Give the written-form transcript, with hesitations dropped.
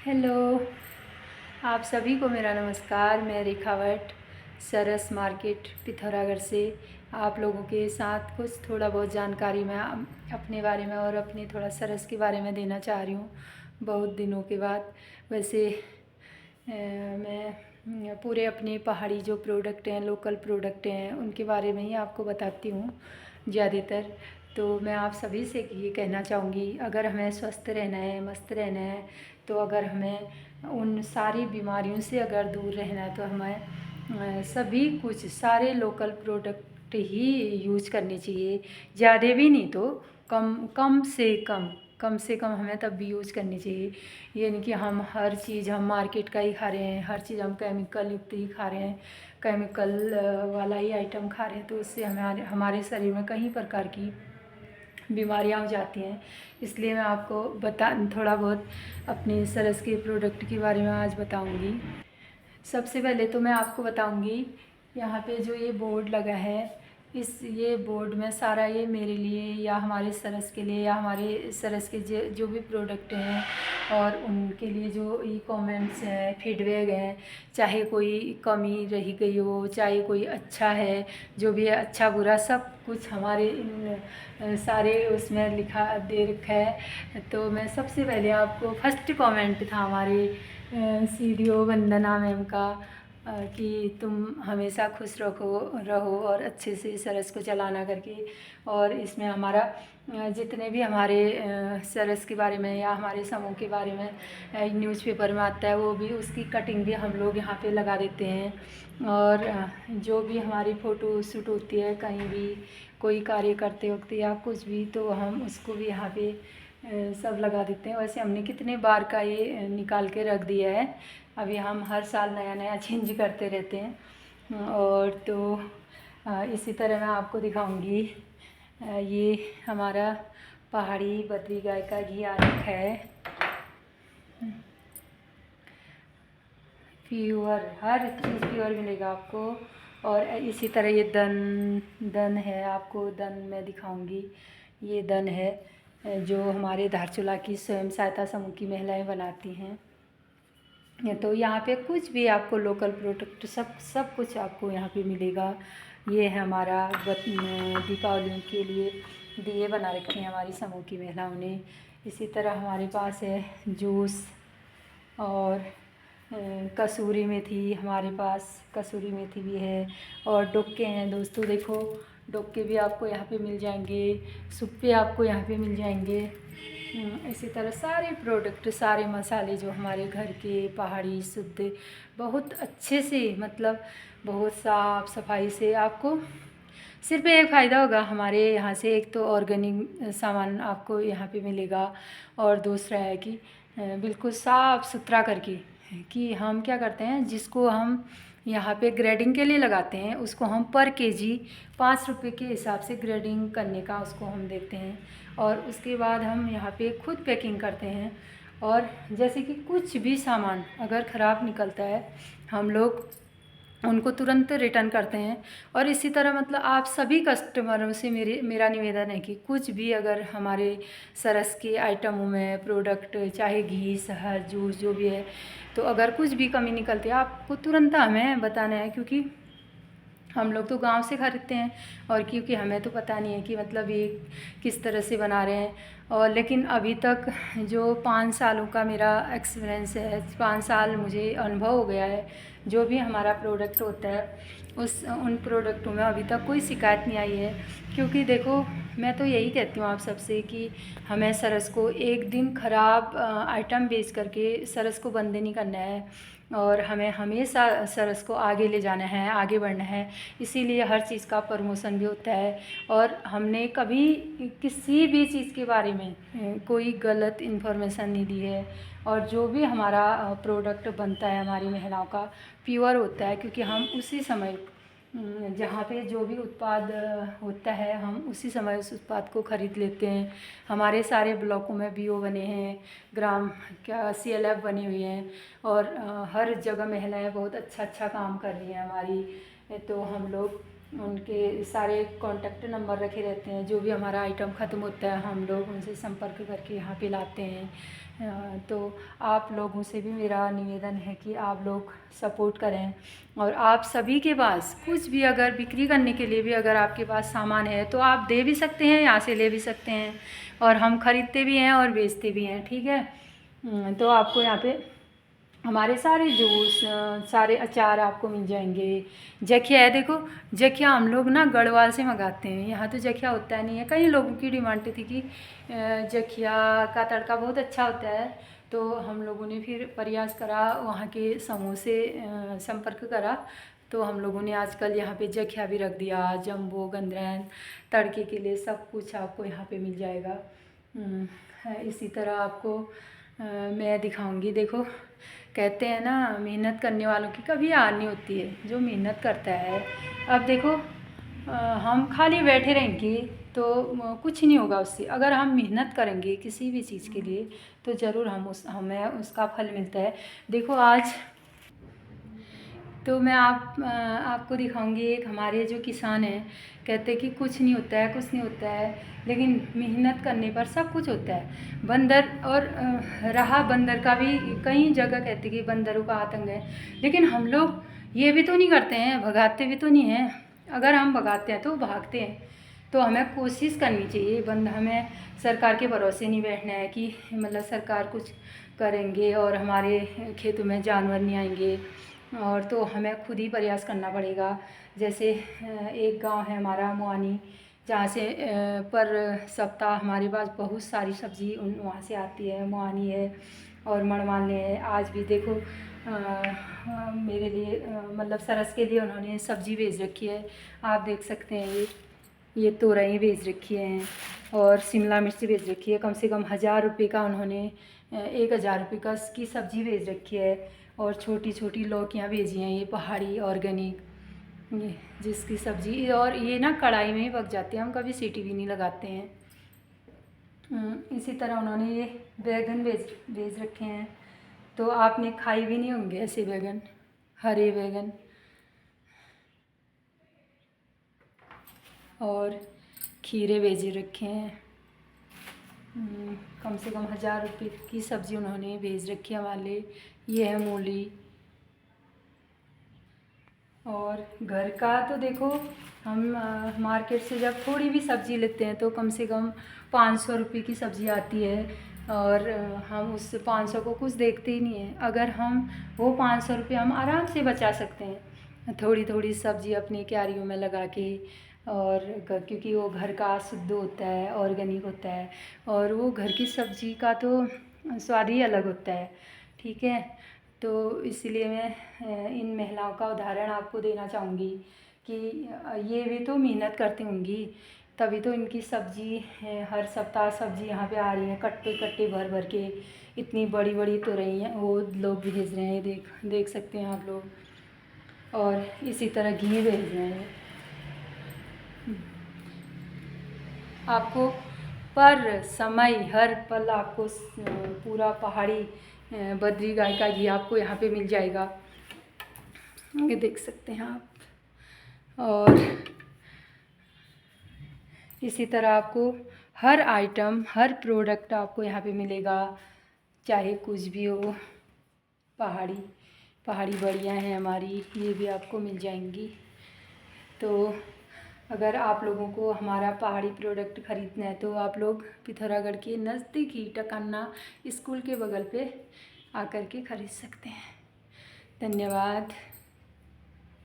Hello, आप सभी को मेरा नमस्कार। मैं रेखा भट्ट सरस मार्केट पिथौरागढ़ से आप लोगों के साथ कुछ थोड़ा बहुत जानकारी मैं अपने बारे में और अपने थोड़ा सरस के बारे में देना चाह रही हूँ बहुत दिनों के बाद। वैसे मैं पूरे अपने पहाड़ी जो प्रोडक्ट हैं, लोकल प्रोडक्ट हैं, उनके बारे में ही आपको बताती हूँ ज़्यादातर। तो मैं आप सभी से ये कहना चाहूँगी, अगर हमें स्वस्थ रहना है, मस्त रहना है, तो अगर हमें उन सारी बीमारियों से अगर दूर रहना है तो हमें सभी कुछ सारे लोकल प्रोडक्ट ही यूज करने चाहिए। ज़्यादा भी नहीं तो कम से कम हमें तब भी यूज करनी चाहिए। ये नहीं कि हम हर चीज़ हम मार्केट का ही खा रहे हैं, हर चीज़ हम केमिकल युक्त ही खा रहे हैं, केमिकल वाला ही आइटम खा रहे हैं, तो उससे हमारे हमारे शरीर में कई प्रकार की बीमारियां हो जाती हैं। इसलिए मैं आपको थोड़ा बहुत अपने सरस के प्रोडक्ट के बारे में आज बताऊंगी। सबसे पहले तो मैं आपको बताऊंगी, यहाँ पे जो ये बोर्ड लगा है, ये बोर्ड में सारा ये मेरे लिए या हमारे सरस के लिए या हमारे सरस के जो भी प्रोडक्ट हैं और उनके लिए जो ई कमेंट्स हैं, फीडबैक हैं, चाहे कोई कमी रही गई हो, चाहे कोई अच्छा है, जो भी है अच्छा बुरा सब कुछ हमारे इन सारे उसमें लिखा दे रखा है। तो मैं सबसे पहले आपको फर्स्ट कमेंट था हमारे सीडीओ वंदना मैम का, कि तुम हमेशा खुश रहो और अच्छे से सरस को चलाना करके। और इसमें हमारा जितने भी हमारे सरस के बारे में या हमारे समूह के बारे में न्यूज़पेपर में आता है, वो भी उसकी कटिंग भी हम लोग यहाँ पे लगा देते हैं। और जो भी हमारी फ़ोटो शूट होती है कहीं भी, कोई कार्य करते वक्त या कुछ भी, तो हम उसको भी यहाँ पे सब लगा देते हैं। वैसे हमने कितने बार का ये निकाल के रख दिया है, अभी हम हर साल नया नया चेंज करते रहते हैं। और तो इसी तरह मैं आपको दिखाऊंगी, ये हमारा पहाड़ी बद्री गाय का घी आ रखा है, प्योर, हर चीज़ प्योर मिलेगा आपको। और इसी तरह ये दन है, आपको दन मैं दिखाऊंगी। ये दन है जो हमारे धारचूला की स्वयं सहायता समूह की महिलाएं बनाती हैं। तो यहाँ पे कुछ भी आपको लोकल प्रोडक्ट सब कुछ आपको यहाँ पे मिलेगा। ये है हमारा दीपावली के लिए दिए बना रखे हैं हमारी समूह की महिलाओं ने। इसी तरह हमारे पास है जूस और कसूरी मेथी, हमारे पास कसूरी मेथी भी है। और डुक्के हैं दोस्तों, देखो डुक्के भी आपको यहाँ पे मिल जाएंगे, सुप्पे आपको यहाँ पे मिल जाएंगे। इसी तरह सारे प्रोडक्ट, सारे मसाले जो हमारे घर के पहाड़ी शुद्ध बहुत अच्छे से, मतलब बहुत साफ़ सफाई से आपको। सिर्फ एक फ़ायदा होगा हमारे यहाँ से, एक तो ऑर्गेनिक सामान आपको यहाँ पे मिलेगा, और दूसरा है कि बिल्कुल साफ़ सुथरा करके, कि हम क्या करते हैं, जिसको हम यहाँ पे ग्रेडिंग के लिए लगाते हैं उसको हम पर केजी 5 रुपये के हिसाब से ग्रेडिंग करने का उसको हम देते हैं। और उसके बाद हम यहाँ पे खुद पैकिंग करते हैं। और जैसे कि कुछ भी सामान अगर ख़राब निकलता है, हम लोग उनको तुरंत रिटर्न करते हैं। और इसी तरह मतलब आप सभी कस्टमरों से मेरा निवेदन है कि कुछ भी अगर हमारे सरस के आइटमों में प्रोडक्ट, चाहे घी, शहद, जूस जो भी है, तो अगर कुछ भी कमी निकलती है आपको तुरंत हमें बताना है, क्योंकि हम लोग तो गांव से खरीदते हैं और क्योंकि हमें तो पता नहीं है कि मतलब ये किस तरह से बना रहे हैं। और लेकिन अभी तक जो 5 सालों का मेरा एक्सपीरियंस है, 5 साल मुझे अनुभव हो गया है, जो भी हमारा प्रोडक्ट होता है उन प्रोडक्टों में अभी तक कोई शिकायत नहीं आई है। क्योंकि देखो, मैं तो यही कहती हूँ आप सबसे कि हमें सरस को एक दिन ख़राब आइटम बेच करके सरस को बंद नहीं करना है, और हमें हमेशा सरस को आगे ले जाना है, आगे बढ़ना है। इसीलिए हर चीज़ का प्रमोशन भी होता है। और हमने कभी किसी भी चीज़ के बारे में कोई गलत इन्फॉर्मेशन नहीं दी है। और जो भी हमारा प्रोडक्ट बनता है हमारी महिलाओं का प्योर होता है, क्योंकि हम उसी समय जहाँ पे जो भी उत्पाद होता है हम उसी समय उस उत्पाद को ख़रीद लेते हैं। हमारे सारे ब्लॉकों में बीओ बने हैं, ग्राम क्या सीएलएफ बने हुए हैं, और हर जगह महिलाएं बहुत अच्छा अच्छा काम कर रही हैं हमारी। तो हम लोग उनके सारे कॉन्टैक्ट नंबर रखे रहते हैं। जो भी हमारा आइटम ख़त्म होता है हम लोग उनसे संपर्क करके यहाँ पे लाते हैं। तो आप लोगों से भी मेरा निवेदन है कि आप लोग सपोर्ट करें, और आप सभी के पास कुछ भी अगर बिक्री करने के लिए भी अगर आपके पास सामान है तो आप दे भी सकते हैं, यहाँ से ले भी सकते हैं, और हम ख़रीदते भी हैं और बेचते भी हैं। ठीक है, तो आपको यहाँ पे हमारे सारे जूस, सारे अचार आपको मिल जाएंगे। जखिया है, देखो जखिया हम लोग ना गढ़वाल से मंगाते हैं, यहाँ तो जखिया होता नहीं है। कई लोगों की डिमांड थी कि जखिया का तड़का बहुत अच्छा होता है, तो हम लोगों ने फिर प्रयास करा, वहाँ के समूह से संपर्क करा, तो हम लोगों ने आजकल यहाँ पे जखिया भी रख दिया। जम्बो, गंदरैन, तड़के के लिए सब कुछ आपको यहाँ पे मिल जाएगा। इसी तरह आपको मैं दिखाऊंगी। देखो कहते हैं ना, मेहनत करने वालों की कभी हार नहीं होती है, जो मेहनत करता है। अब देखो हम खाली बैठे रहेंगे तो कुछ नहीं होगा उससे। अगर हम मेहनत करेंगे किसी भी चीज़ के लिए तो ज़रूर हमें उसका फल मिलता है। देखो आज तो मैं आपको दिखाऊंगी। एक हमारे जो किसान हैं कहते हैं कि कुछ नहीं होता है, कुछ नहीं होता है, लेकिन मेहनत करने पर सब कुछ होता है। बंदर और रहा बंदर का भी, कई जगह कहते हैं कि बंदरों का आतंक है, लेकिन हम लोग ये भी तो नहीं करते हैं, भगाते भी तो नहीं हैं। अगर हम भगाते हैं तो भागते हैं, तो हमें कोशिश करनी चाहिए। हमें सरकार के भरोसे नहीं बैठना है कि मतलब सरकार कुछ करेंगे और हमारे खेतों में जानवर नहीं आएंगे, और तो हमें खुद ही प्रयास करना पड़ेगा। जैसे एक गांव है हमारा मुआनी, जहाँ से पर सप्ताह हमारे पास बहुत सारी सब्ज़ी वहाँ से आती है। मुआनी है और मड़वाने है। आज भी देखो मेरे लिए मतलब सरस के लिए उन्होंने सब्ज़ी भेज रखी है, आप देख सकते हैं। ये तोरई भेज रखी हैं और शिमला मिर्च भेज रखी है। कम से कम 1000 रुपये का उन्होंने 1000 रुपये का की सब्ज़ी भेज रखी है, और छोटी छोटी लौकियाँ भेजी हैं, ये पहाड़ी ऑर्गेनिक, ये जिसकी सब्ज़ी, और ये ना कढ़ाई में ही पक जाते हैं, हम कभी सीटी भी नहीं लगाते हैं। इसी तरह उन्होंने ये बैगन भेज रखे हैं, तो आपने खाई भी नहीं होंगे ऐसे बैगन, हरे बैगन। और खीरे भेजे रखे हैं। कम से कम 1000 रुपये की सब्ज़ी उन्होंने भेज रखी है हमारे लिए। ये है मूली। और घर का तो देखो हम मार्केट से जब थोड़ी भी सब्ज़ी लेते हैं तो कम से कम 500 रुपये की सब्ज़ी आती है, और हम उस 500 को कुछ देखते ही नहीं हैं। अगर हम वो 500 रुपये हम आराम से बचा सकते हैं, थोड़ी थोड़ी सब्ज़ी अपनी क्यारियों में लगा के, और क्योंकि वो घर का शुद्ध होता है, ऑर्गेनिक होता है, और वो घर की सब्ज़ी का तो स्वाद ही अलग होता है। ठीक है, तो इसलिए मैं इन महिलाओं का उदाहरण आपको देना चाहूँगी कि ये भी तो मेहनत करती होंगी, तभी तो इनकी सब्ज़ी हर सप्ताह सब्ज़ी यहाँ पे आ रही है, कट्टे कट्टे भर भर के। इतनी बड़ी बड़ी तो रही हैं, वो लोग भेज रहे हैं, देख सकते हैं आप लोग। और इसी तरह घी भेज रहे हैं आपको। पर समय हर पल आपको पूरा पहाड़ी बद्री गाय का घी आपको यहाँ पे मिल जाएगा, ये देख सकते हैं आप। और इसी तरह आपको हर आइटम, हर प्रोडक्ट आपको यहाँ पे मिलेगा, चाहे कुछ भी हो। पहाड़ी बढ़िया हैं हमारी, ये भी आपको मिल जाएंगी। तो अगर आप लोगों को हमारा पहाड़ी प्रोडक्ट ख़रीदना है तो आप लोग पिथौरागढ़ के नज़दीकी टकन्ना स्कूल के बगल पे आकर के ख़रीद सकते हैं। धन्यवाद।